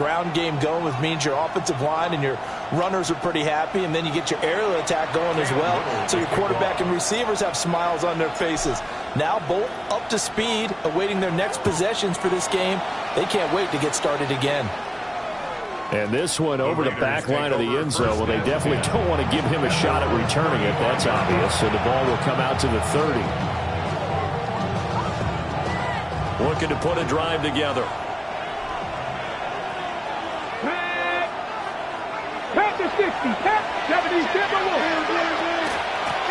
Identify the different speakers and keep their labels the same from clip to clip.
Speaker 1: Ground game going, which means your offensive line and your runners are pretty happy, and then you get your aerial attack going as well, so your quarterback and receivers have smiles on their faces. Now both up to speed, awaiting their next possessions for this game. They can't wait to get started again.
Speaker 2: And this one over the back line of the end zone. Well, they definitely don't want to give him a shot at returning it. That's obvious. So the ball will come out to the 30.
Speaker 3: Looking to put a drive together.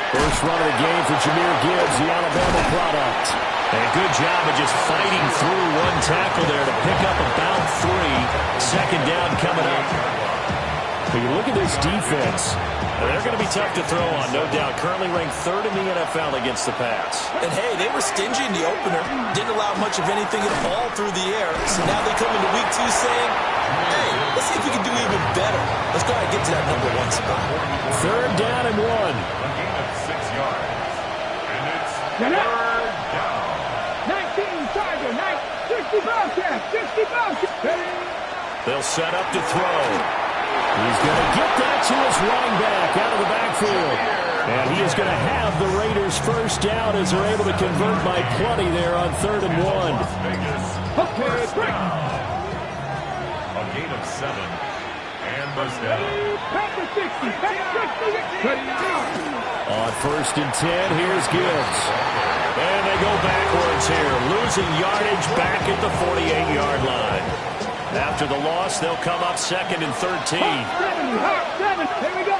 Speaker 2: First run of the game for Jahmyr Gibbs, the Alabama product.
Speaker 3: And a good job of just fighting through one tackle there to pick up about 3. Second down coming up.
Speaker 2: When you look at this defense,
Speaker 3: they're going to be tough to throw on, no doubt. Currently ranked 3rd in the NFL against the pass.
Speaker 1: And hey, they were stingy in the opener. Didn't allow much of anything at all through the air. So now they come into week 2 saying, hey, let's see if we can do even better. Let's go ahead and get to that number 1 spot.
Speaker 2: 3rd down and 1.
Speaker 4: A gain of 6 yards. And it's 3rd down.
Speaker 5: 19 Tiger, 60 Bobcats, 60 Bobcats.
Speaker 3: They'll set up to throw.
Speaker 2: He's going to get that to his running back out of the backfield. And he is going to have the Raiders first down as they're able to convert by plenty there on 3rd and 1.
Speaker 4: First down. A gain of 7. And first down.
Speaker 2: On 1st and 10, here's Gibbs.
Speaker 3: And they go backwards here, losing yardage back at the 48-yard line. After the loss, they'll come up 2nd and 13.
Speaker 5: Here we go.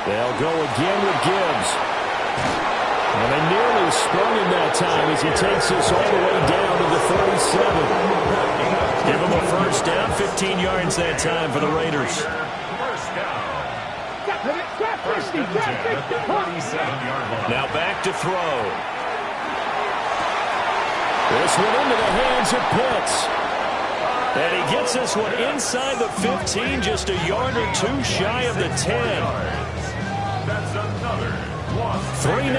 Speaker 2: They'll go again with Gibbs. And they nearly sprung him that time as he takes this all the way down to the 37.
Speaker 3: Give him a first down, 15 yards that time for the Raiders.
Speaker 4: First down. First and 10 at the 37-yard line.
Speaker 3: Now back to throw.
Speaker 2: This one into the hands of Pitts.
Speaker 3: And he gets this one inside the 15, just a yard or 2 shy of the 10.
Speaker 4: That's another
Speaker 3: 3-0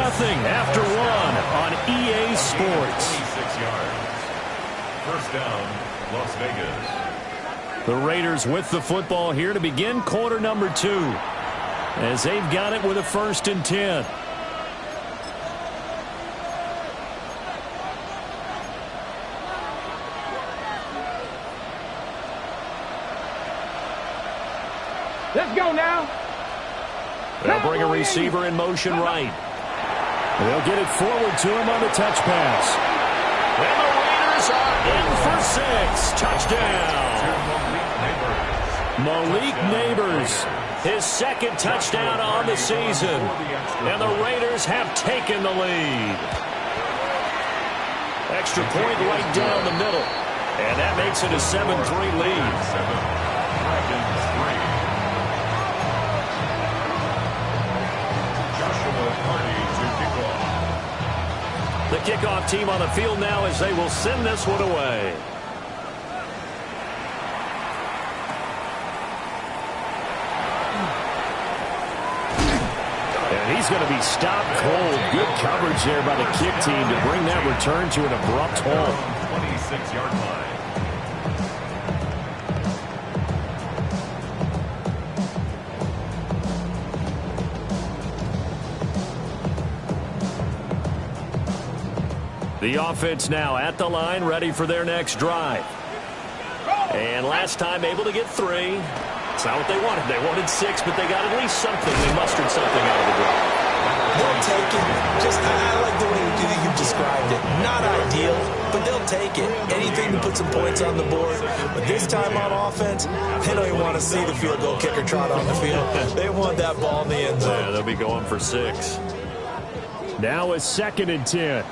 Speaker 3: after 1 on EA Sports.
Speaker 4: 26 yards. First down, Las Vegas.
Speaker 3: The Raiders with the football here to begin quarter number 2. As they've got it with a 1st and 10.
Speaker 5: Let's go now.
Speaker 3: They'll bring a receiver in motion right.
Speaker 2: They'll get it forward to him on the touch pass.
Speaker 3: And the Raiders are in for 6. Touchdown. Malik Neighbors, his 2nd touchdown on the season. And the Raiders have taken the lead. Extra point right down the middle. And that makes it a 7-3 lead. The kickoff team on the field now as they will send this one away.
Speaker 2: And he's going to be stopped cold. Good coverage there by the kick team to bring that return to an abrupt halt.
Speaker 4: 26-yard line.
Speaker 3: The offense now at the line, ready for their next drive. And last time able to get 3. It's not what they wanted. They wanted 6, but they got at least something. They mustered something out of the drive.
Speaker 1: They'll take it. I like the way you described it. Not ideal, but they'll take it. Anything to put some points on the board. But this time on offense, they don't even want to see the field goal kicker trot on the field. They want that ball in the end zone.
Speaker 3: Yeah, they'll be going for 6.
Speaker 2: Now a 2nd and 10.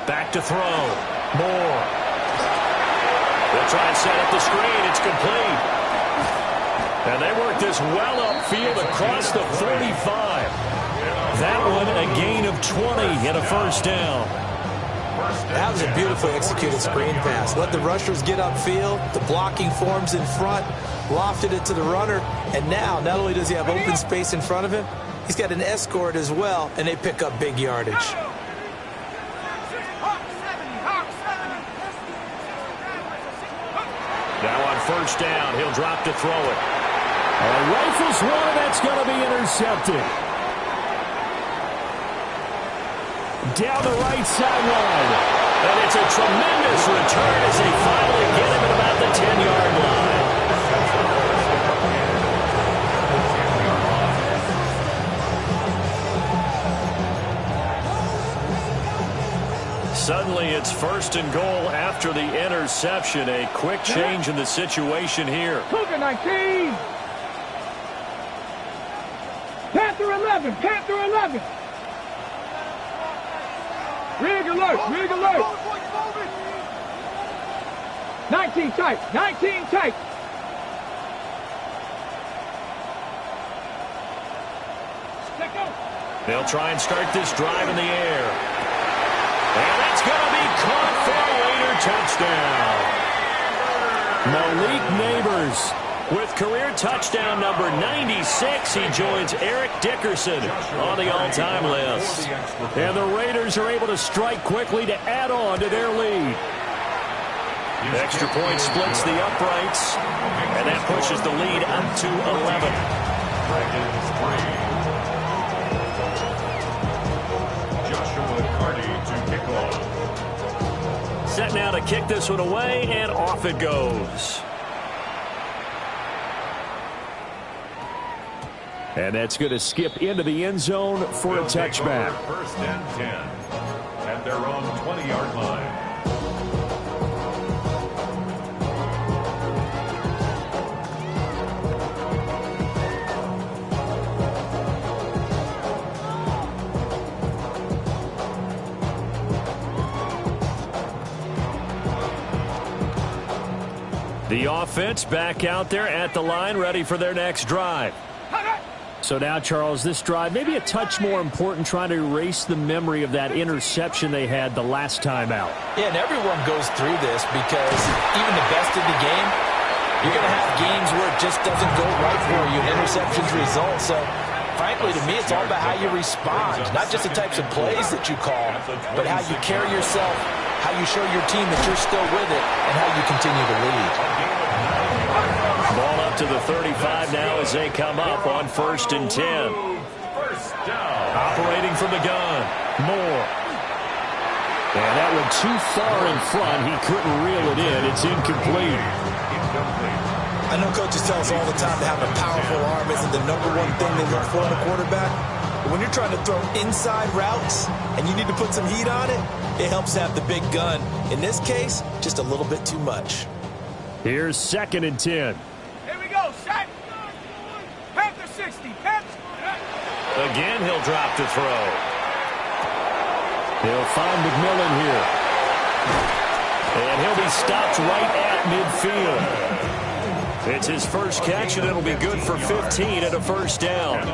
Speaker 3: Back to throw. Moore. They'll try and set up the screen. It's complete. And they work this well upfield across the 45. That one a gain of 20 and a first down.
Speaker 1: That was a beautifully executed screen pass. Let the rushers get upfield. The blocking forms in front. Lofted it to the runner. And now, not only does he have open space in front of him, he's got an escort as well, and they pick up big yardage.
Speaker 3: first down. He'll drop to throw it.
Speaker 2: Rifles one, that's going to be intercepted. Down the right sideline.
Speaker 3: And it's a tremendous return as they finally get him at about the 10-yard line. Suddenly it's first and goal after the interception. A quick change in the situation here.
Speaker 5: Cougar 19. Panther 11. Panther 11. Rig alert. Rig alert. 19 tight. 19 tight.
Speaker 3: They'll try and start this drive in the air. And that's going to be caught for a later touchdown.
Speaker 2: Malik Neighbors.
Speaker 3: With career touchdown number 96, he joins Eric Dickerson on the all-time list.
Speaker 2: And the Raiders are able to strike quickly to add on to their lead.
Speaker 3: The extra point splits the uprights, and that pushes the lead up to 11. Set now to kick this one away, and off it goes.
Speaker 2: And that's going to skip into the end zone for a touchback.
Speaker 4: First and 10 at their own 20-yard line.
Speaker 3: The offense back out there at the line, ready for their next drive.
Speaker 2: So now, Charles, this drive maybe a touch more important, trying to erase the memory of that interception they had the last time out.
Speaker 1: Yeah, and everyone goes through this because even the best in the game, you're going to have games where it just doesn't go right for you, and interceptions result. So, frankly, to me, it's all about how you respond, not just the types of plays that you call, but how you carry yourself, how you show your team that you're still with it, and how you continue to lead.
Speaker 3: Ball up to the 35 now as they come up on first and 10.
Speaker 4: First down.
Speaker 3: Operating from the gun. Moore.
Speaker 2: And that went too far in front. He couldn't reel it in. It's incomplete.
Speaker 6: I know coaches tell us all the time that having a powerful arm isn't the #1 thing they look for in a quarterback. But when you're trying to throw inside routes and you need to put some heat on it, it helps to have the big gun. In this case, just a little bit too much.
Speaker 2: Here's second and 10.
Speaker 5: Here we go. Set. Panther 60. Panther.
Speaker 3: Again, he'll drop to throw.
Speaker 2: They'll find McMillan here.
Speaker 3: And he'll be stopped right at midfield. It's his first catch, and it'll be good for 15 and a first down.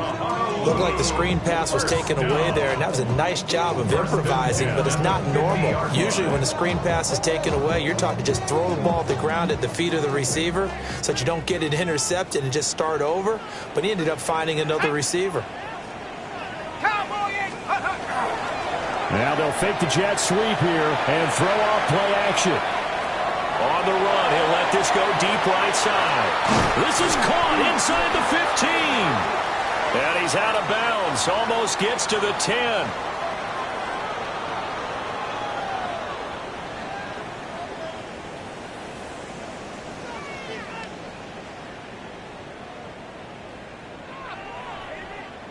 Speaker 6: Looked like the screen pass was taken away there, and that was a nice job of improvising, but it's not normal. Usually when the screen pass is taken away, you're taught to just throw the ball at the ground at the feet of the receiver so that you don't get it intercepted and just start over, but he ended up finding another receiver.
Speaker 2: Now they'll fake the jet sweep here and throw off play action.
Speaker 3: On the run, he'll let this go deep right side. This is caught inside the 15. And he's out of bounds, almost gets to the 10.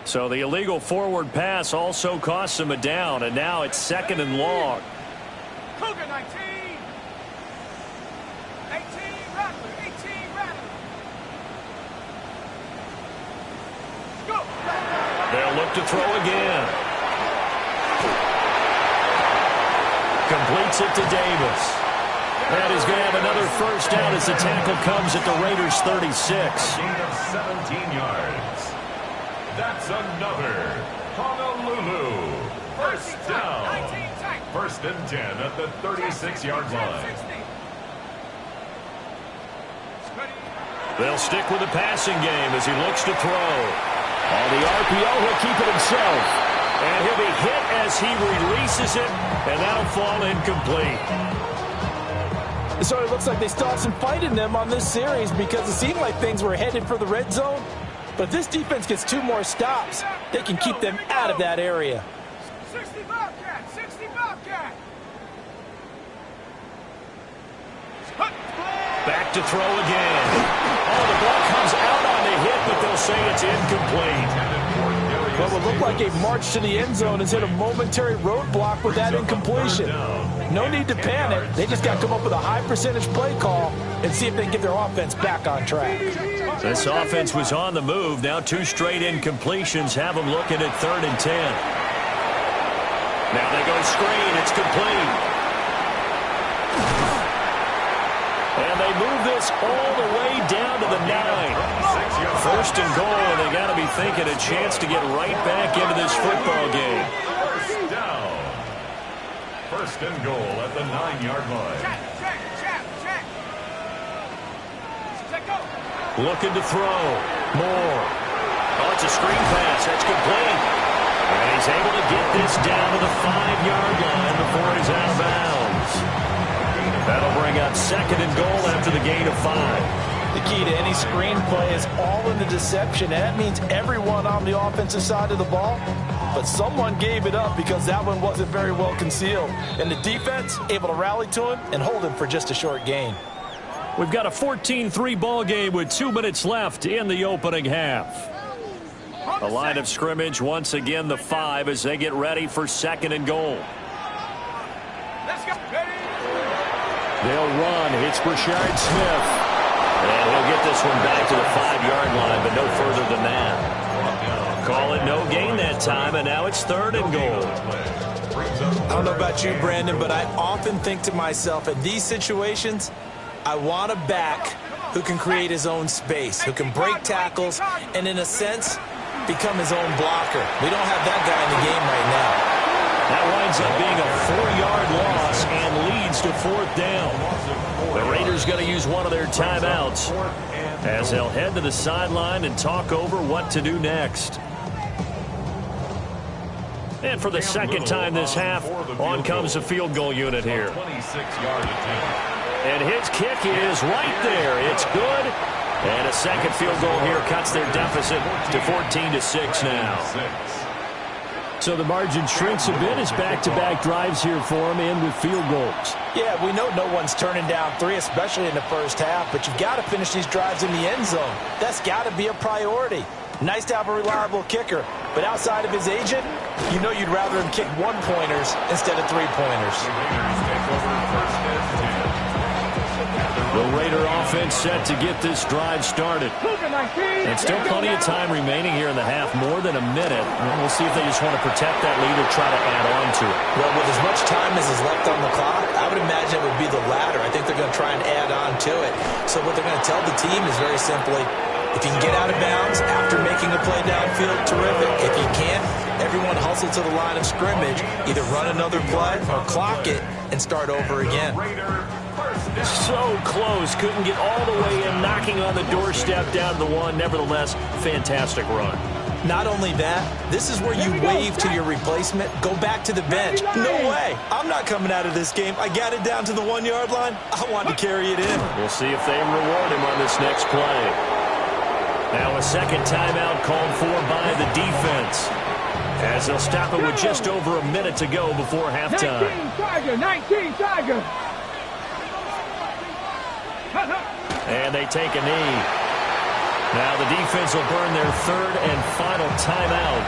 Speaker 3: So the illegal forward pass also costs him a down, and now it's second and long.
Speaker 5: Cougar 19. 18 Rattler. 18 Rattler. Go.
Speaker 3: They'll look to throw again. Completes it to Davis. And he's going to have another first down as the tackle comes at the Raiders' 36.
Speaker 4: Gain of 17 yards. That's another Honolulu. First down. First and 10 at the 36-yard line.
Speaker 3: They'll stick with the passing game as he looks to throw.
Speaker 2: On the RPO, he'll keep it himself.
Speaker 3: And he'll be hit as he releases it, and that'll fall incomplete.
Speaker 1: It sort of looks like they still have some fight in them on this series because it seemed like things were headed for the red zone. But if this defense gets 2 more stops, they can keep them out of that area.
Speaker 5: 60 Bobcat! 60 Bobcat!
Speaker 3: Back to throw again. Oh, the ball comes out on the hit, but they'll say it's incomplete.
Speaker 1: What would look like a march to the end zone has hit a momentary roadblock with that incompletion. No need to panic. They just got to come up with a high percentage play call and see if they can get their offense back on track.
Speaker 3: This offense was on the move. Now 2 straight incompletions have them looking at 3rd and 10. Now they go screen. It's complete. And they move this all the way down to the 9. 1st and goal, and they got to be thinking a chance to get right back into this football game.
Speaker 4: 1st down. 1st and goal at the 9-yard line.
Speaker 5: Check. Go.
Speaker 3: Looking to throw. Moore. Oh, it's a screen pass. That's complete. And he's able to get this down to the 5-yard line before he's out of bounds. That'll bring up 2nd and goal after the gain of 5.
Speaker 1: The key to any screen play is all in the deception, and that means everyone on the offensive side of the ball. But someone gave it up because that one wasn't very well concealed. And the defense able to rally to him and hold him for just a short gain.
Speaker 3: We've got a 14-3 ball game with 2 minutes left in the opening half. The line of scrimmage once again the 5 as they get ready for 2nd and goal.
Speaker 5: Let's go.
Speaker 3: They'll run. It's Brashard Smith. And he'll get this one back to the 5-yard line, but no further than that. Call it no gain that time, and now it's 3rd and goal.
Speaker 1: I don't know about you, Brandon, but I often think to myself, in these situations, I want a back who can create his own space, who can break tackles, and in a sense, become his own blocker. We don't have that guy in the game right now.
Speaker 3: That winds up being a 4-yard loss and leads to 4th down. The Raiders going to use one of their timeouts as they'll head to the sideline and talk over what to do next. And for the 2nd time this half, on comes the field goal unit here.
Speaker 4: 26-yard attempt.
Speaker 3: And his kick is right there. It's good. And a 2nd field goal here cuts their deficit to 14-6 now. So the margin shrinks a bit as back-to-back drives here for them and with field goals.
Speaker 1: Yeah, we know no one's turning down 3, especially in the first half, but you've got to finish these drives in the end zone. That's got to be a priority. Nice to have a reliable kicker, but outside of his agent, you know you'd rather him kick 1-pointers instead of 3-pointers.
Speaker 3: The Raider offense set to get this drive started. And still plenty of time remaining here in the half, more than a minute. We'll see if they just want to protect that lead or try to add on to it.
Speaker 1: Well, with as much time as is left on the clock, I would imagine it would be the latter. I think they're going to try and add on to it. So what they're going to tell the team is very simply, if you can get out of bounds after making a play downfield, terrific. If you can't, everyone hustle to the line of scrimmage, either run another play or clock it and start over again.
Speaker 3: So close, couldn't get all the way in, knocking on the doorstep down to the 1. Nevertheless, fantastic run.
Speaker 1: Not only that, this is where you wave to your replacement, go back to the bench. No way. I'm not coming out of this game. I got it down to the 1-yard line. I wanted to carry it in.
Speaker 3: We'll see if they reward him on this next play. Now a 2nd timeout called for by the defense, as they'll stop it with just over a minute to go before halftime.
Speaker 5: 19 Tiger.
Speaker 3: And they take a knee. Now the defense will burn their 3rd and final timeout.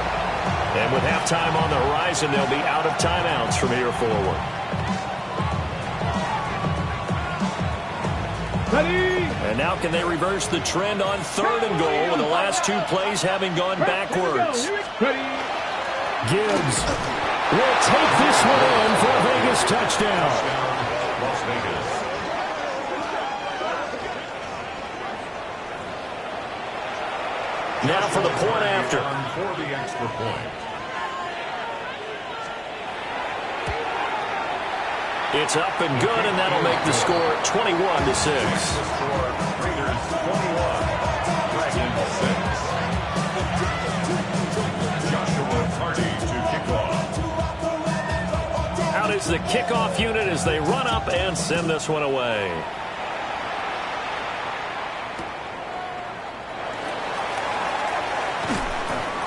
Speaker 3: And with halftime on the horizon, they'll be out of timeouts from here forward. And now can they reverse the trend on 3rd and goal with the last 2 plays having gone backwards?
Speaker 2: Gibbs will take this one in for a Vegas touchdown.
Speaker 4: Las Vegas.
Speaker 3: Now for the point after.
Speaker 4: For the extra point.
Speaker 3: It's up and good, and that'll make the score 21-6.
Speaker 4: Raiders 21, Dragons 6. Joshua Hardy to kick off.
Speaker 3: Out is the kickoff unit as they run up and send this one away.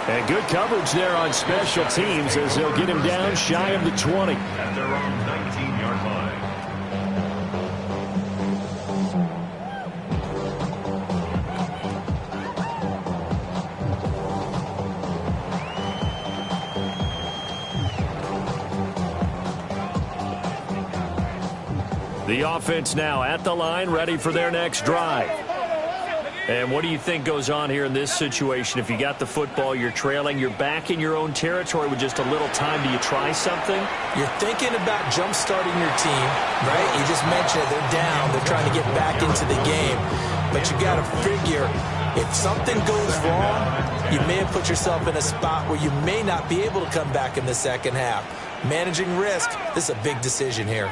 Speaker 3: And good coverage there on special teams as they'll get him down shy of the 20.
Speaker 4: At their own 19-yard line.
Speaker 3: The offense now at the line, ready for their next drive. And what do you think goes on here in this situation? If you got the football, you're trailing, you're back in your own territory with just a little time. Do you try something?
Speaker 6: You're thinking about jump-starting your team, right? You just mentioned it. They're down. They're trying to get back into the game. But you got to figure, if something goes wrong, you may have put yourself in a spot where you may not be able to come back in the second half. Managing risk, this is a big decision here.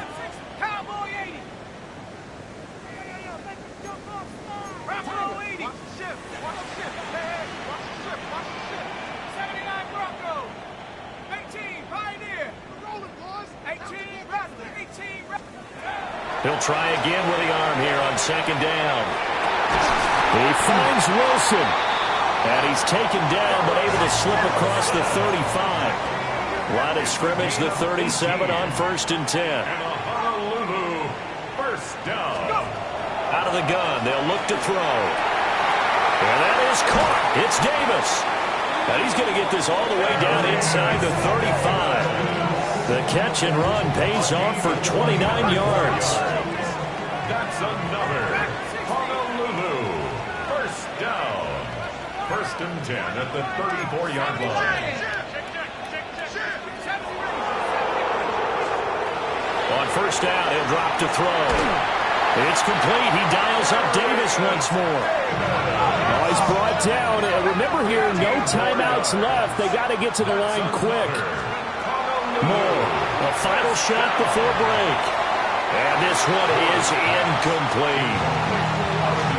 Speaker 3: He'll try again with the arm here on second down. He finds Wilson. And he's taken down but able to slip across the 35. Line of scrimmage, the 37 on 1st and 10.
Speaker 4: And a Honolulu first down.
Speaker 3: Out of the gun, they'll look to throw. And that is caught. It's Davis. And he's going to get this all the way down inside the 35. The catch and run pays off for 29 yards.
Speaker 4: That's another Honolulu first down. 1st and 10 at the 34-yard line.
Speaker 3: On 1st down, he'll drop to throw. It's complete. He dials up Davis once more.
Speaker 2: Oh, he's brought down. And remember here, no timeouts left. They got to get to the line quick.
Speaker 3: Moore, a final shot before break. And this one is incomplete.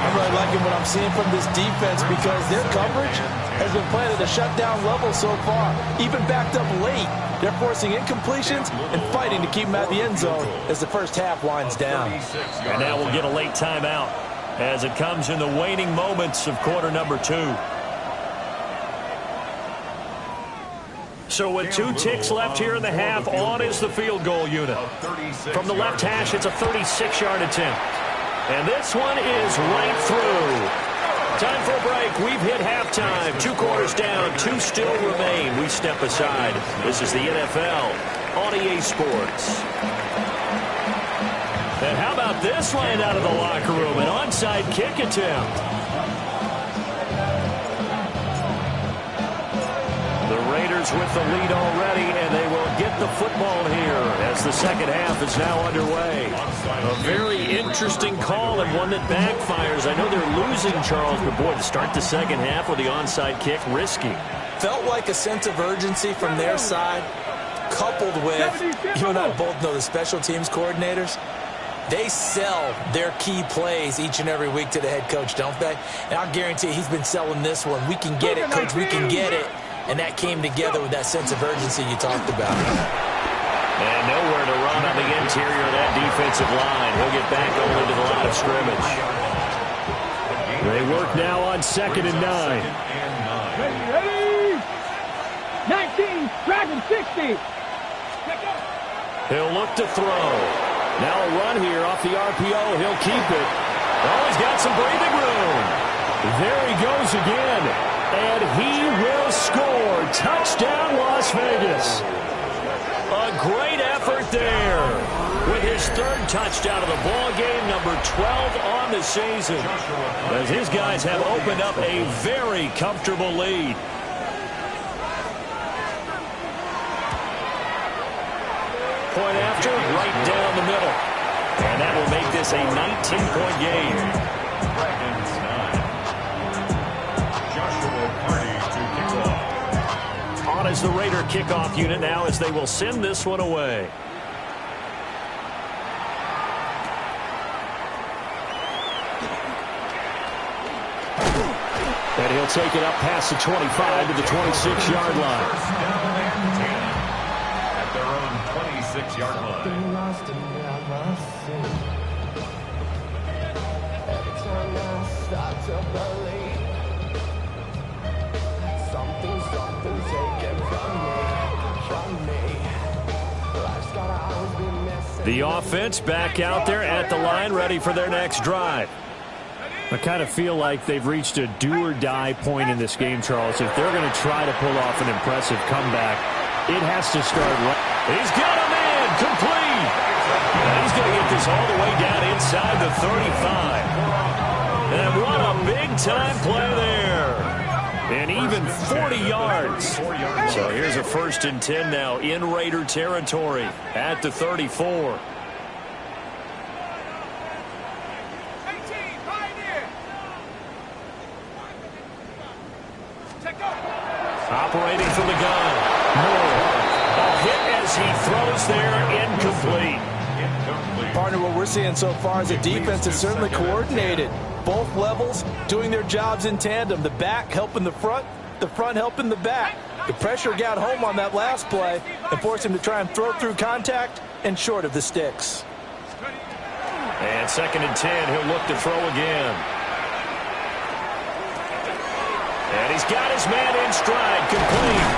Speaker 1: I'm really liking what I'm seeing from this defense because their coverage has been playing at a shutdown level so far. Even backed up late, they're forcing incompletions and fighting to keep them out of the end zone as the first half winds down.
Speaker 3: And now we'll get a late timeout as it comes in the waning moments of quarter number 2. So with 2 ticks left here in the half, on is the field goal unit. From the left hash, it's a 36-yard attempt. And this one is right through. Time for a break. We've hit halftime. 2 quarters down, 2 still remain. We step aside. This is the NFL on EA Sports. And how about this land out of the locker room? An onside kick attempt. With the lead already, and they will get the football here as the second half is now underway. A very interesting call and one that backfires. I know they're losing, Charles, but boy, to start the second half with the onside kick, risky.
Speaker 6: Felt like a sense of urgency from their side, coupled with, you and I both know the special teams coordinators. They sell their key plays each and every week to the head coach, don't they? And I'll guarantee he's been selling this one. We can get it, coach, we can get it. And that came together with that sense of urgency you talked about.
Speaker 3: And nowhere to run on the interior of that defensive line. He'll get back only to the line of scrimmage.
Speaker 2: They work now on 2nd and 9.
Speaker 5: Ready? 19, driving 60.
Speaker 3: He'll look to throw.
Speaker 2: Now a run here off the RPO. He'll keep it.
Speaker 3: Oh, he's got some breathing room.
Speaker 2: There he goes again. And he will score. Touchdown, Las Vegas.
Speaker 3: A great effort there. With his 3rd touchdown of the ball game, number 12 on the season. As his guys have opened up a very comfortable lead. Point after, right down the middle. And that will make this a 19-point game. On is the Raider kickoff unit now as they will send this one away.
Speaker 2: And he'll take it up past the 25 to the 26-yard line.
Speaker 4: At their own 36-yard line.
Speaker 3: The offense back out there at the line, ready for their next drive.
Speaker 2: I kind of feel like they've reached a do-or-die point in this game, Charles. If they're going to try to pull off an impressive comeback, it has to start right.
Speaker 3: He's got a man complete. And he's going to get this all the way down inside the 35. And what a big-time play there. And even 40 yards. So here's a 1st and 10 now in Raider territory at the 34. Operating from the gun. Moore. A hit as he throws there, incomplete.
Speaker 1: Partner, what we're seeing so far is the defense is certainly coordinated. Both levels doing their jobs in tandem. The back helping the front helping the back. The pressure got home on that last play and forced him to try and throw through contact and short of the sticks.
Speaker 3: And 2nd and 10, he'll look to throw again. And he's got his man in stride, complete.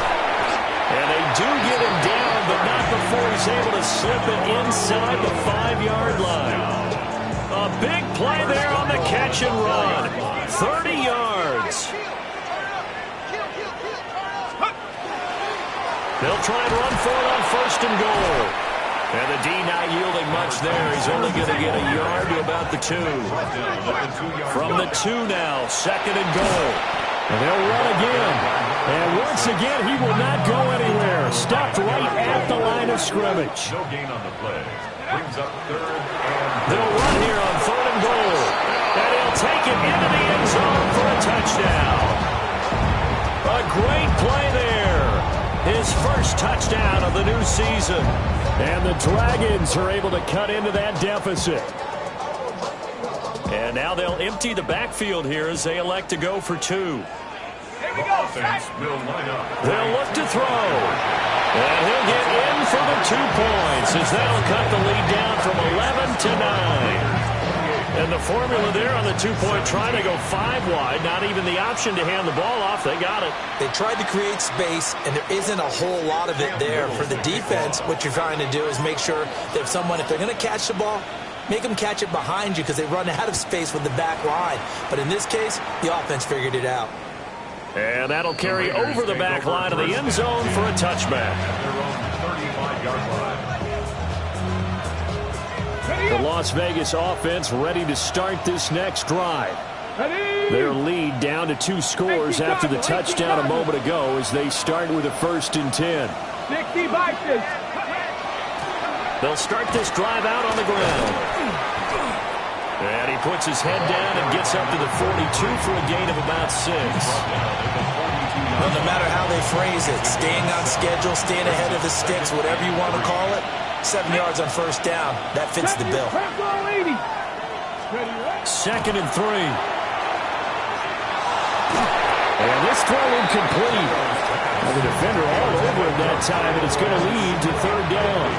Speaker 3: And they do get him down, but not before he's able to slip it inside the 5-yard line. A big play there on the catch and run. 30 yards. They'll try and run for it on 1st and goal. And the D not yielding much there. He's only going to get a yard to about the 2. From the 2 now, 2nd and goal.
Speaker 2: And they'll run again. And once again, he will not go anywhere. Stopped right at the line of scrimmage.
Speaker 4: No gain on the play. Brings up 3rd and...
Speaker 3: They'll run here on 3rd and goal. And he'll take it into the end zone for a touchdown. A great play there. His first touchdown of the new season.
Speaker 2: And the Dragons are able to cut into that deficit.
Speaker 3: And now they'll empty the backfield here as they elect to go for 2.
Speaker 5: Here we go.
Speaker 4: Offense will line up.
Speaker 3: They'll look to throw. And he'll get in for the 2 points as that'll cut the lead down from 11 to 9. And the formula there on the 2-point try to go 5 wide. Not even the option to hand the ball off. They got it.
Speaker 6: They tried to create space, and there isn't a whole lot of it there. For the defense, what you're trying to do is make sure that if they're going to catch the ball, make them catch it behind you because they run out of space with the back line. But in this case, the offense figured it out.
Speaker 3: And that'll carry over the back line of the end zone for a touchback.
Speaker 2: The Las Vegas offense ready to start this next drive. Their lead down to 2 scores after the touchdown a moment ago as they start with a 1st and 10.
Speaker 5: 60 boxes.
Speaker 3: They'll start this drive out on the ground. And he puts his head down and gets up to the 42 for a gain of about 6.
Speaker 6: Well, no matter how they phrase it, staying on schedule, staying ahead of the sticks, whatever you want to call it, 7 yards on 1st down, that fits the bill.
Speaker 3: 2nd and 3.
Speaker 2: And this throw incomplete. Well, the defender all over him that time, and it's going to lead to 3rd down.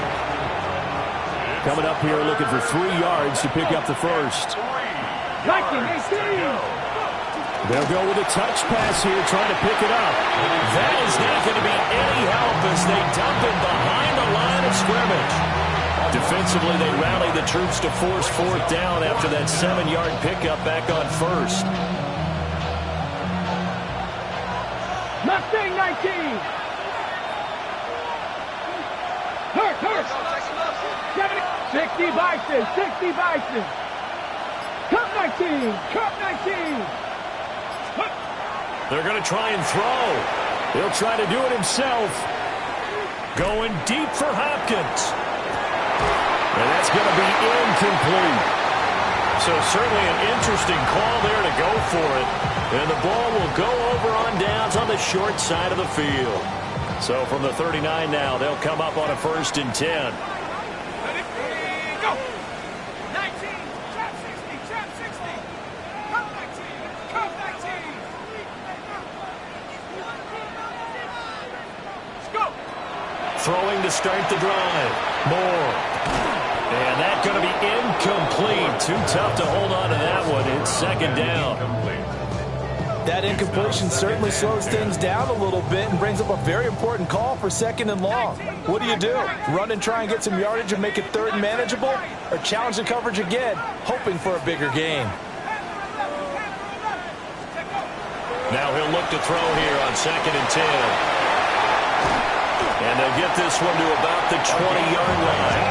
Speaker 2: Coming up here looking for 3 yards to pick up the 1st. They'll go with a touch pass here, trying to pick it up.
Speaker 3: That is not going to be any help as they dump it behind the line of scrimmage. Defensively, they rally the troops to force 4th down after that 7-yard pickup back on 1st.
Speaker 5: Mustang 19. Hurt. 60 boxes. 60 boxes. Cup 19. Cup 19.
Speaker 3: They're going to try and throw.
Speaker 2: He'll try to do it himself.
Speaker 3: Going deep for Hopkins.
Speaker 2: And that's going to be incomplete.
Speaker 3: So certainly an interesting call there to go for it. And the ball will go over on downs on the short side of the field. So from the 39 now, they'll come up on a 1st and 10. Throwing to start the drive. Moore. And that's going to be incomplete. Too tough to hold on to that one. It's second down.
Speaker 1: That incompletion certainly slows things down a little bit and brings up a very important call for second and long. What do? Run and try and get some yardage and make it third and manageable? Or challenge the coverage again, hoping for a bigger gain?
Speaker 3: Now he'll look to throw here on second and 10. And they'll get this one to about the 20-yard line.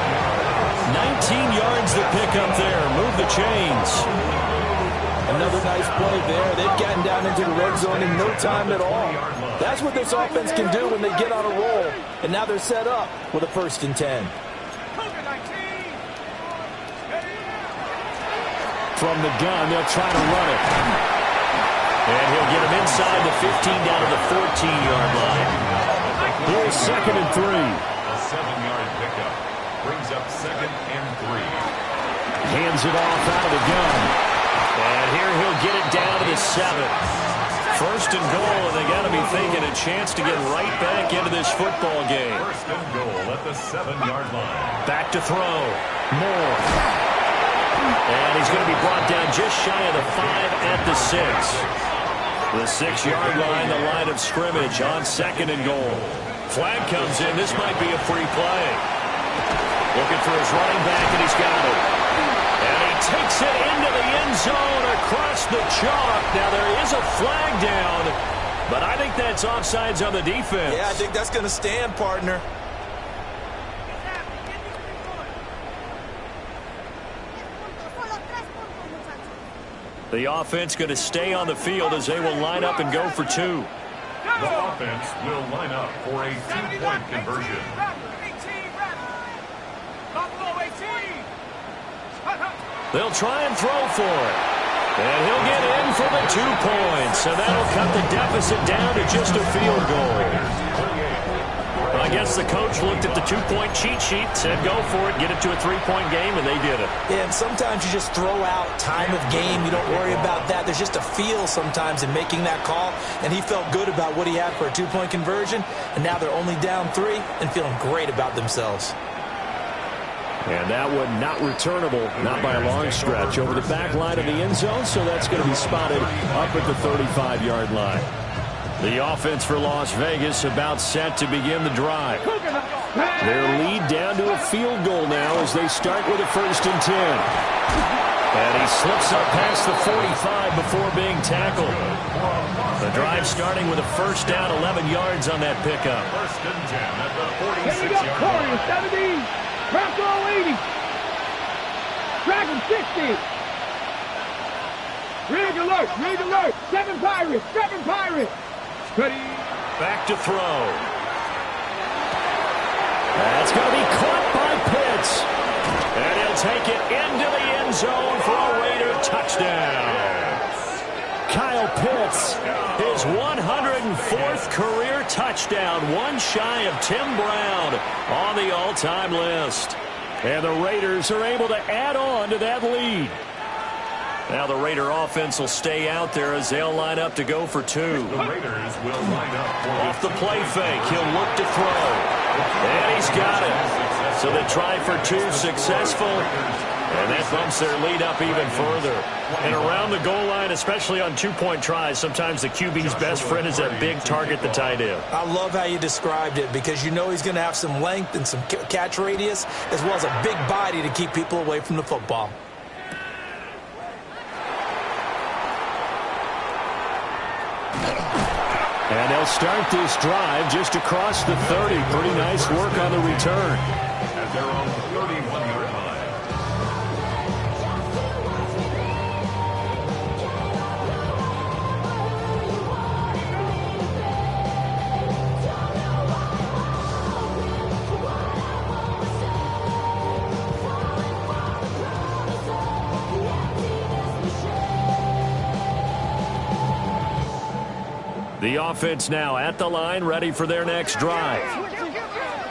Speaker 3: 19 yards to pick up there. Move the chains.
Speaker 1: Another nice play there. They've gotten down into the red zone in no time at all. That's what this offense can do when they get on a roll. And now they're set up with a 1st and 10.
Speaker 2: From the gun, they'll try to run it.
Speaker 3: And he'll get him inside the 15 down to the 14-yard line.
Speaker 2: Here's second and 3.
Speaker 4: A 7-yard pickup brings up second and 3.
Speaker 2: Hands it off out of the gun.
Speaker 3: And here he'll get it down to the 7. 1st and goal, and they got to be thinking a chance to get right back into this football game.
Speaker 4: 1st and goal at the 7-yard line.
Speaker 3: Back to throw. Moore. And he's going to be brought down just shy of the 5 at the 6. The 6-yard line, the line of scrimmage on second and goal. Flag comes in. This might be a free play. Looking for his running back, and he's got it. And he takes it into the end zone across the chalk. Now, there is a flag down, but I think that's offsides on the defense.
Speaker 1: Yeah, I think that's going to stand, partner.
Speaker 3: The offense going to stay on the field as they will line up and go for 2.
Speaker 4: The offense will line up for a 2-point conversion.
Speaker 3: They'll try and throw for it. And he'll get in for the 2 points. And that'll cut the deficit down to just a field goal. I guess the coach looked at the 2-point cheat sheet, said go for it, get it to a 3-point game, and they did it.
Speaker 1: Yeah, and sometimes you just throw out time of game. You don't worry about that. There's just a feel sometimes in making that call, and he felt good about what he had for a 2-point conversion, and now they're only down 3 and feeling great about themselves.
Speaker 2: And that one not returnable, not by a long stretch, over the back line of the end zone, so that's going to be spotted up at the 35-yard line. The offense for Las Vegas about set to begin the drive. Their lead down to a field goal now as they start with a 1st and 10. And he slips up past the 45 before being tackled. The drive starting with a 1st down, 11 yards on that pickup.
Speaker 4: 1st and 10 at the 46-yard line.
Speaker 5: 70. Drop goal 80. Dragon 60. Rig alert. Rig alert. 7 Pirates. 7 Pirates. Ready.
Speaker 3: Back to throw. That's going to be caught by Pitts. And he'll take it into the end zone for a Raider touchdown. Kyle Pitts, his 104th career touchdown, one shy of Tim Brown on the all-time list. And the Raiders are able to add on to that lead. Now the Raider offense will stay out there as they'll line up to go for 2.
Speaker 4: The Raiders will line up for
Speaker 3: off the play fake. He'll look to throw. And he's got it. So they try for 2 successful. And that bumps their lead up even further. And around the goal line, especially on 2-point tries, sometimes the QB's best friend is that big target, the tight end.
Speaker 1: I love how you described it because you know he's going to have some length and some catch radius as well as a big body to keep people away from the football.
Speaker 2: And they'll start this drive just across the 30. Pretty nice work on the return.
Speaker 4: At their own 31-yard line.
Speaker 3: The offense now at the line, ready for their next drive.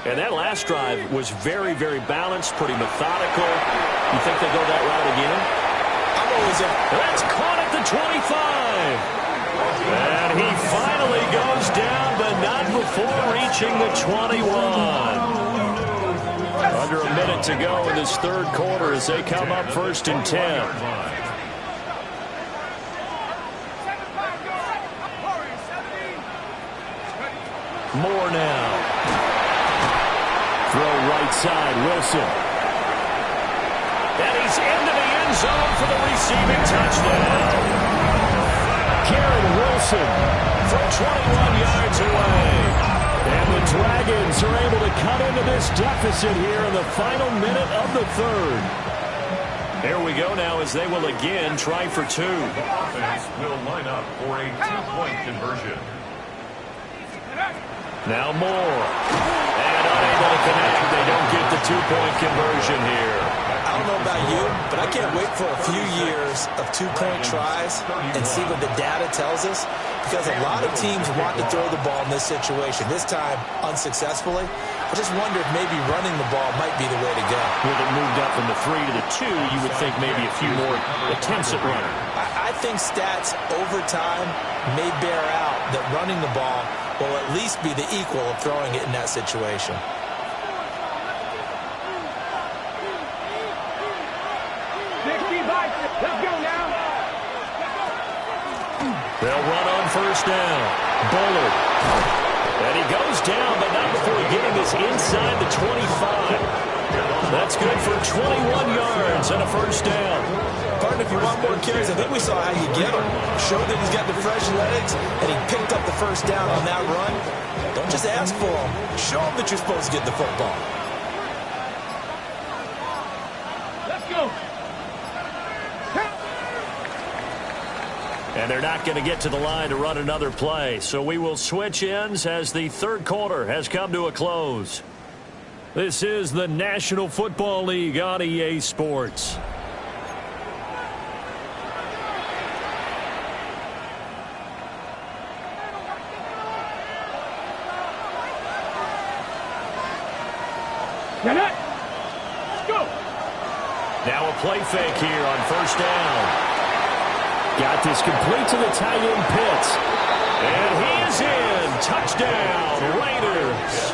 Speaker 3: And that last drive was very, very balanced, pretty methodical. You think they go that route again?
Speaker 1: I'm always in.
Speaker 3: That's caught at the 25. And he finally goes down, but not before reaching the 21. A Under a minute to go in this third quarter as they come up 1st and 10. Moore now. Throw right side, Wilson. And he's into the end zone for the receiving touchdown. Garrett Wilson from 21 yards away. And the Dragons are able to cut into this deficit here in the final minute of the third. There we go now as they will again try for two.
Speaker 4: The offense will line up for a two-point conversion.
Speaker 3: Now Moore. And unable to connect. They don't get the two-point conversion here.
Speaker 6: I don't know about you, but I can't wait for a few years of two-point tries and see what the data tells us, because a lot of teams want to throw the ball in this situation, this time unsuccessfully. I just wonder if maybe running the ball might be the way to go.
Speaker 3: With it moved up from the 3 to the 2, you would think maybe a few more attempts at running.
Speaker 6: I think stats over time may bear out that running the ball will at least be the equal of throwing it in that situation.
Speaker 5: Let's go now.
Speaker 3: They'll run on 1st down. Bullard. And he goes down, but not before getting this inside the 25. That's good for 21 yards and a 1st down.
Speaker 6: Pardon, if you want more carries, I think we saw how you get him. Showed that he's got the fresh legs, and he picked up the 1st down on that run. Don't just ask for him. Show him that you're supposed to get the football.
Speaker 5: Let's go.
Speaker 3: And they're not going to get to the line to run another play. So we will switch ends as the third quarter has come to a close. This is the National Football League on EA Sports.
Speaker 5: Let's go.
Speaker 3: Now a play fake here on 1st down. Got this complete to the tight end, Pitts. And he is in. Touchdown, Raiders.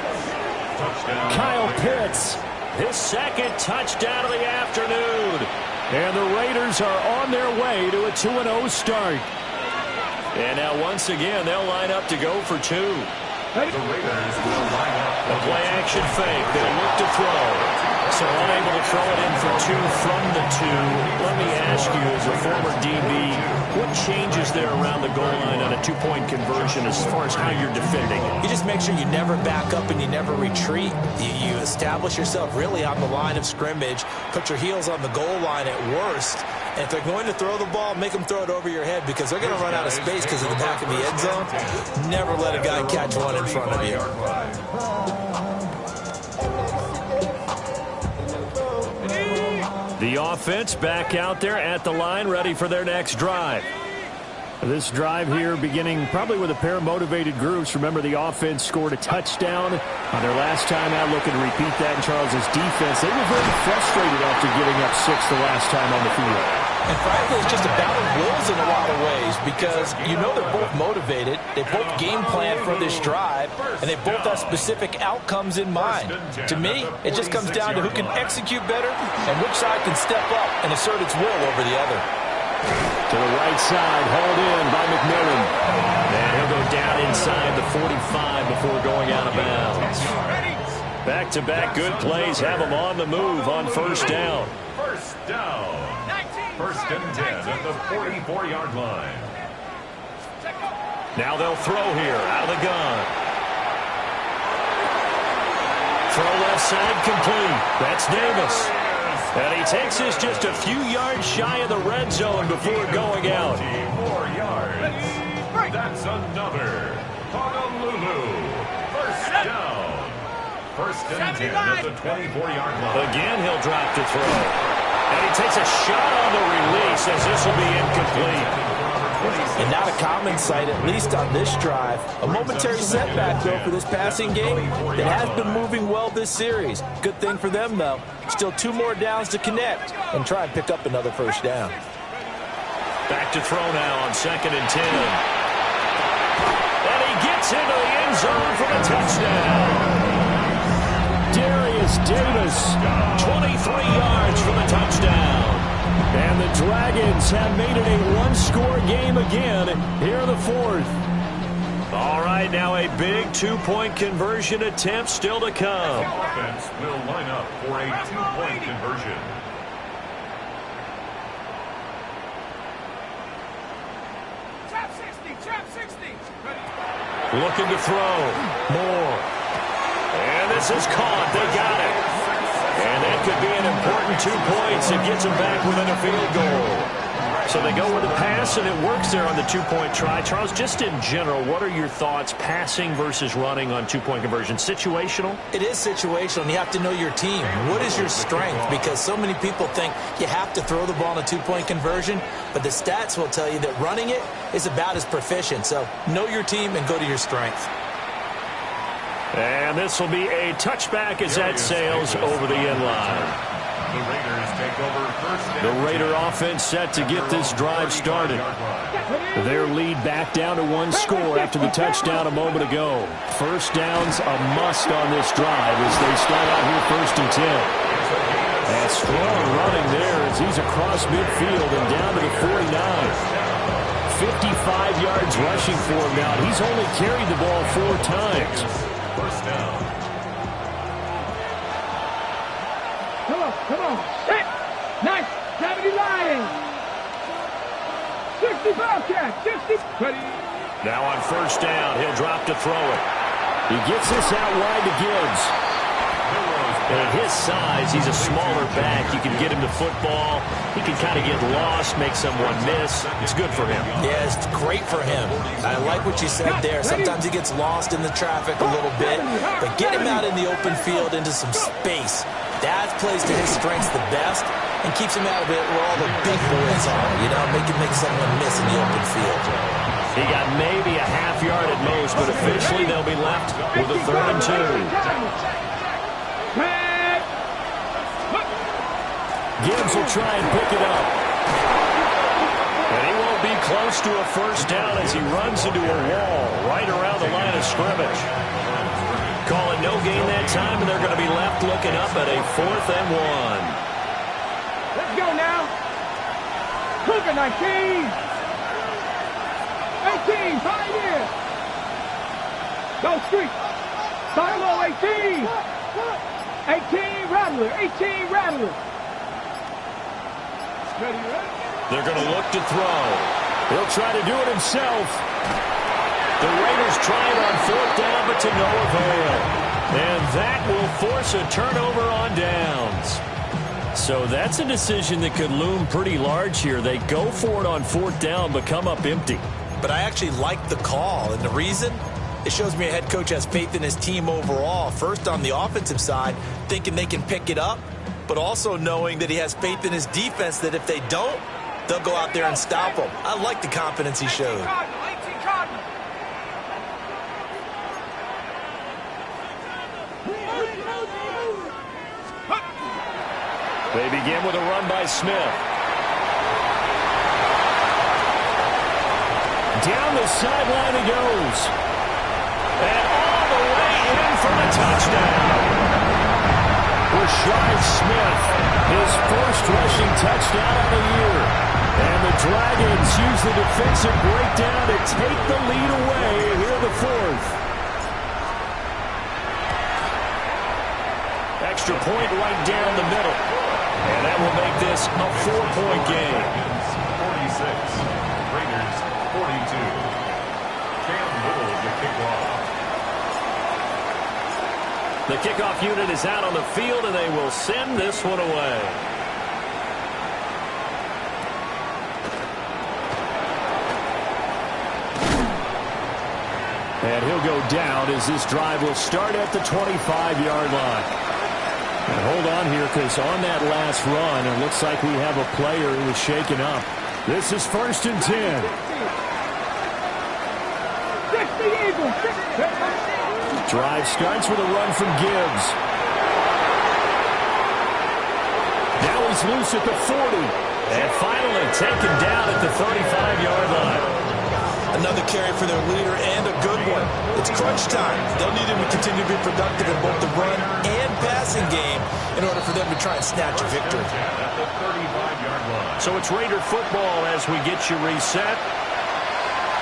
Speaker 4: Touchdown.
Speaker 3: Kyle Pitts, his second touchdown of the afternoon. And the Raiders are on their way to a 2-0 start. And now once again, they'll line up to go for two.
Speaker 4: The Raiders will line up.
Speaker 3: A play-action fake. They'll look to throw. So unable to throw it in for two from the 2. Let me ask you, as a former DB, what changes there around the goal line on a two-point conversion as far as how you're defending it?
Speaker 6: You just make sure you never back up and you never retreat. You establish yourself really on the line of scrimmage, put your heels on the goal line at worst. And if they're going to throw the ball, make them throw it over your head, because they're going to run out of space because of the back of the end zone. Never let a guy catch one in front of you.
Speaker 3: The offense back out there at the line, ready for their next drive. This drive here beginning probably with a pair of motivated groups. Remember, the offense scored a touchdown on their last time out, looking to repeat that in Charles's defense. They were very frustrated after giving up 6 the last time on the field.
Speaker 6: And frankly, it's just a battle of wills in a lot of ways, because you know they're both motivated, they both game plan for this drive, and they both have specific outcomes in mind. To me, it just comes down to who can execute better and which side can step up and assert its will over the other.
Speaker 3: To the right side, hauled in by McMillan. And he'll go down inside the 45 before going out of bounds. Back-to-back good plays have them on the move on 1st down.
Speaker 4: 1st down. 1st and 10 at the 44-yard line.
Speaker 3: Now they'll throw here out of the gun. Throw left side complete. That's Davis. And he takes us just a few yards shy of the red zone before going out.
Speaker 4: 4 yards. That's another Honolulu. 1st down. 1st and 10 at the 24-yard line.
Speaker 3: Again, he'll drop to throw. And he takes a shot on the release as this will be incomplete.
Speaker 6: And not a common sight, at least on this drive. A momentary setback, though, for this passing game that has been moving well this series. Good thing for them, though. Still 2 more downs to connect and try and pick up another 1st down.
Speaker 3: Back to throw now on 2nd and 10. And he gets into the end zone for the touchdown. Darius
Speaker 2: is Davis.
Speaker 3: 23 yards for the touchdown.
Speaker 2: And the Dragons have made it a one-score game again here in the fourth.
Speaker 3: All right, now a big two-point conversion attempt still to come.
Speaker 4: The offense will line up for a two-point conversion.
Speaker 5: Trap 60, trap 60.
Speaker 3: Looking to throw. Moore. And this is caught. They got it. And that could be an important 2 points. It gets them back within a field goal. So they go with the pass, and it works there on the two-point try. Charles, just in general, what are your thoughts passing versus running on two-point conversion? Situational?
Speaker 6: It is situational, and you have to know your team. What is your strength? Because so many people think you have to throw the ball in a two-point conversion, but the stats will tell you that running it is about as proficient. So know your team and go to your strength.
Speaker 3: And this will be a touchback as that sails over the end line.
Speaker 4: The Raiders take over first down.
Speaker 2: The Raider offense set to get this drive started. Their lead back down to one score after the touchdown a moment ago. First down's a must on this drive as they start out here 1st and 10. And strong running there as he's across midfield and down to the 49. 55 yards rushing for him now. He's only carried the ball 4 times.
Speaker 4: First down.
Speaker 5: Come on. Hit. Nice. 70 Lions. 60 Bobcats. 60.
Speaker 3: Now on first down, he'll drop to throw it.
Speaker 2: He gets this out wide to Gibbs.
Speaker 3: And at his size, he's a smaller back. You can get him to football. He can kind of get lost, make someone miss. It's good for him.
Speaker 6: Yeah, it's great for him. I like what you said there. Sometimes he gets lost in the traffic a little bit, but get him out in the open field into some space. That plays to his strengths the best and keeps him out of it where all the big boys are, you know, make someone miss in the open field.
Speaker 3: He got maybe a half yard at most, but officially they'll be left with a 3rd and 2.
Speaker 2: Gibbs will try and pick it up.
Speaker 3: And he won't be close to a first down as he runs into a wall right around the line of scrimmage. Call it no gain that time, and they're going to be left looking up at a 4th and 1.
Speaker 5: Let's go now. Cougar 19. 18, Pioneer. Go Street. Silo 18. 18, Rattler. 18, Rattler.
Speaker 3: They're going to look to throw.
Speaker 2: He'll try to do it himself.
Speaker 3: The Raiders try it on 4th down, but to no avail. And that will force a turnover on downs. So that's a decision that could loom pretty large here. They go for it on 4th down, but come up empty.
Speaker 6: But I actually like the call, and the reason? It shows me a head coach has faith in his team overall. First, on the offensive side, thinking they can pick it up, but also knowing that he has faith in his defense that if they don't, they'll go out there and stop them. I like the confidence he showed.
Speaker 3: They begin with a run by Smith.
Speaker 2: Down the sideline he goes.
Speaker 3: And all the way in for the touchdown.
Speaker 2: Rashad Smith, his first rushing touchdown of the year. And the Dragons use the defensive breakdown to take the lead away here in the 4th.
Speaker 3: Extra point right down the middle. And that will make this a 4-point game.
Speaker 4: 46. Raiders 42. Cam Little to kick off.
Speaker 3: The kickoff unit is out on the field, and they will send this one away.
Speaker 2: And he'll go down as this drive will start at the 25-yard line. And hold on here, because on that last run, it looks like we have a player who was shaken up. This is 1st and 10.
Speaker 5: 60 Eagles.
Speaker 2: Drive starts with a run from Gibbs. Now he's loose at the 40.
Speaker 3: And finally taken down at the 35-yard line.
Speaker 1: Another carry for their leader and a good one. It's crunch time. They'll need him to continue to be productive in both the run and passing game in order for them to try and snatch a victory.
Speaker 3: So it's Raider football as we get you reset.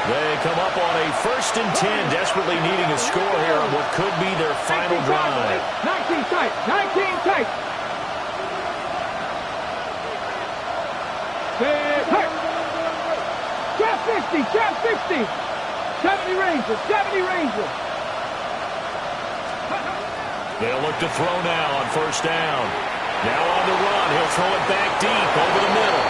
Speaker 3: They come up on a 1st and 10, desperately needing a score here on what could be their final drive.
Speaker 5: 19 tight, 19 tight. Trap 50, trap 50. 70 Rangers, 70 Rangers.
Speaker 3: They'll look to throw now on 1st down. Now on the run, he'll throw it back deep over the middle.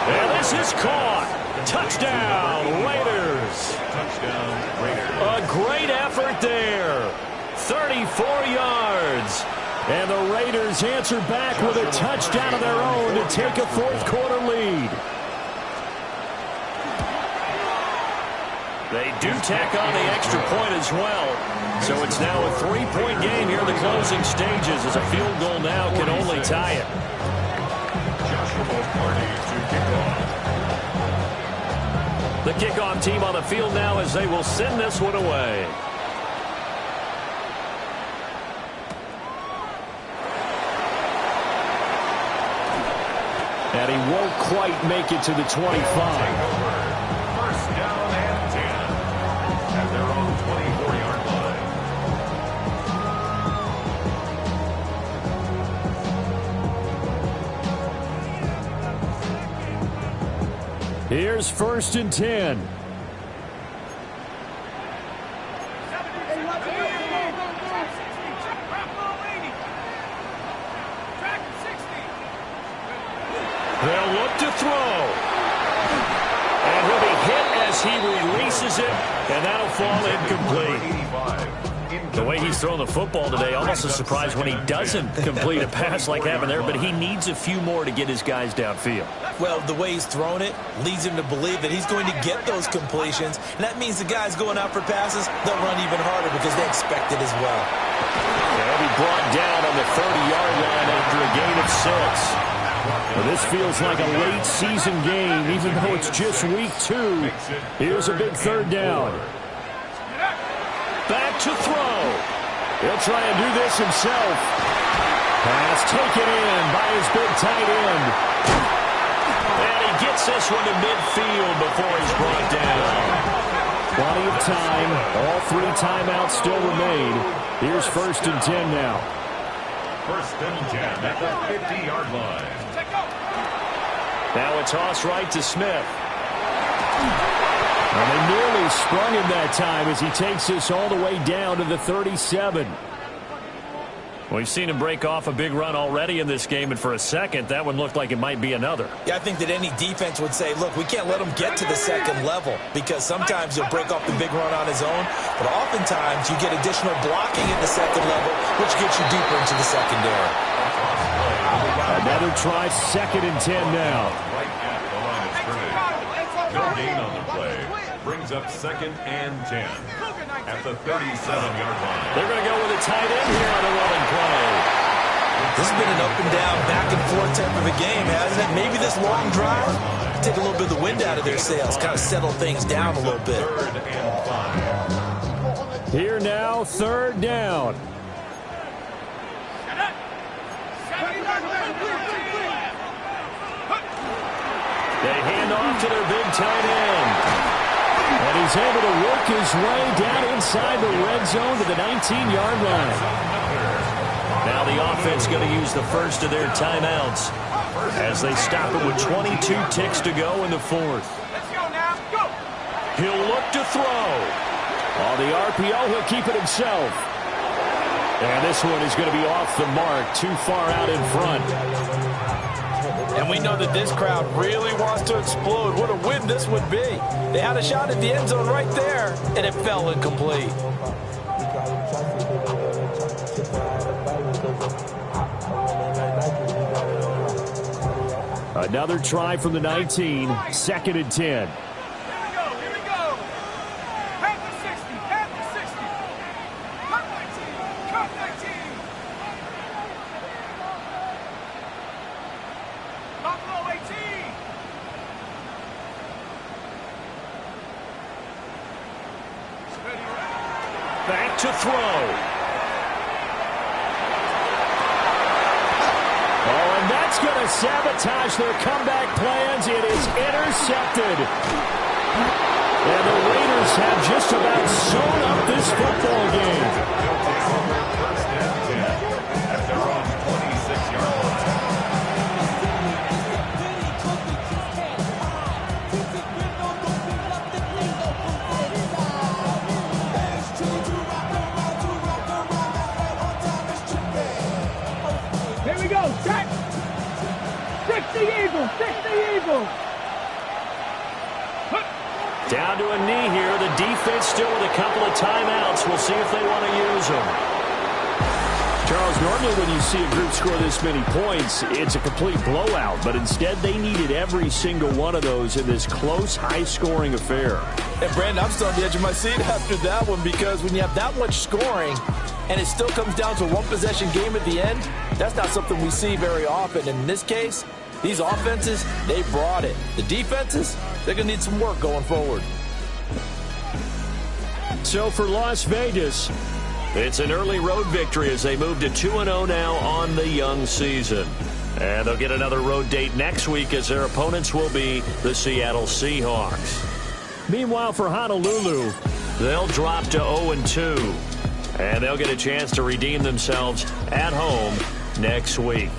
Speaker 3: And this is caught. Touchdown, Raiders. Touchdown, Raiders. A great effort there. 34 yards. And the Raiders answer back with a touchdown of their own to take a 4th quarter lead. They do tack on the extra point as well. So it's now a 3-point game here in the closing stages as a field goal now can only tie it. The kickoff team on the field now as they will send this one away. And he won't quite make it to the 25.
Speaker 4: 1st down and 10 at their own 24-yard line.
Speaker 3: Here's 1st and 10. They'll look to throw. And he'll be hit as he releases it, and that'll fall incomplete. The way he's throwing the football today, almost a surprise when he doesn't complete a pass like having there, but he needs a few more to get his guys downfield.
Speaker 1: Well, the way he's thrown it leads him to believe that he's going to get those completions, and that means the guys going out for passes, they'll run even harder because they expect it as well.
Speaker 3: They'll be brought down on the 30-yard line after a gain of 6. Well, this feels like a late season game, even though it's just week 2. Here's a big 3rd down. Back to throw. He'll try and do this himself. Pass taken in by his big tight end. And he gets this one to midfield before he's brought down. Plenty of time. All 3 timeouts still remain. Here's 1st and 10 now.
Speaker 4: 1st and 10 at the 50-yard line.
Speaker 3: Now a toss right to Smith. And they nearly sprung him that time as he takes this all the way down to the 37. We've seen him break off a big run already in this game, and for a second, that one looked like it might be another.
Speaker 1: Yeah, I think that any defense would say, look, we can't let him get to the 2nd level because sometimes he'll break off the big run on his own, but oftentimes you get additional blocking at the 2nd level, which gets you deeper into the secondary.
Speaker 3: Another try, 2nd and 10 now.
Speaker 4: Right at the line of scrimmage. No gain on the play. Brings up 2nd and 10 at the 37-yard line.
Speaker 3: They're going to go with a tight end here on the running play.
Speaker 1: This has been an up and down, back and forth type of a game, hasn't it? Maybe this long drive take a little bit of the wind out of their sails, kind of settle things down a little bit.
Speaker 4: 3rd and 5.
Speaker 3: Here now, 3rd down. They hand off to their big tight end. And he's able to work his way down inside the red zone to the 19-yard line. Now the offense going to use the first of their timeouts as they stop it with 22 ticks to go in the 4th. He'll look to throw. On the RPO, he'll keep it himself. And this one is going to be off the mark, too far out in front.
Speaker 1: And we know that this crowd really wants to explode. What a win this would be. They had a shot at the end zone right there, and it fell incomplete.
Speaker 3: Another try from the 19, 2nd and 10. to throw.
Speaker 2: Oh, and that's going to sabotage their comeback plans. It is intercepted. And the Raiders have just about sewn up this football game.
Speaker 4: First and 10 at their own 26-yard line.
Speaker 5: Here we go, set. 60 Eagles, 60 Eagles.
Speaker 3: Down to a knee here. The defense still with a couple of timeouts. We'll see if they want to use them.
Speaker 2: Charles, normally when you see a group score this many points, it's a complete blowout. But instead, they needed every single one of those in this close, high-scoring affair.
Speaker 1: And, Brandon, I'm still on the edge of my seat after that one because when you have that much scoring and it still comes down to a one-possession game at the end, that's not something we see very often. And in this case, these offenses, they brought it. The defenses, they're going to need some work going forward.
Speaker 2: So for Las Vegas,
Speaker 3: it's an early road victory as they move to 2-0 now on the young season. And they'll get another road date next week as their opponents will be the Seattle Seahawks.
Speaker 2: meanwhile for Honolulu,
Speaker 3: they'll drop to 0-2. And they'll get a chance to redeem themselves at home next week.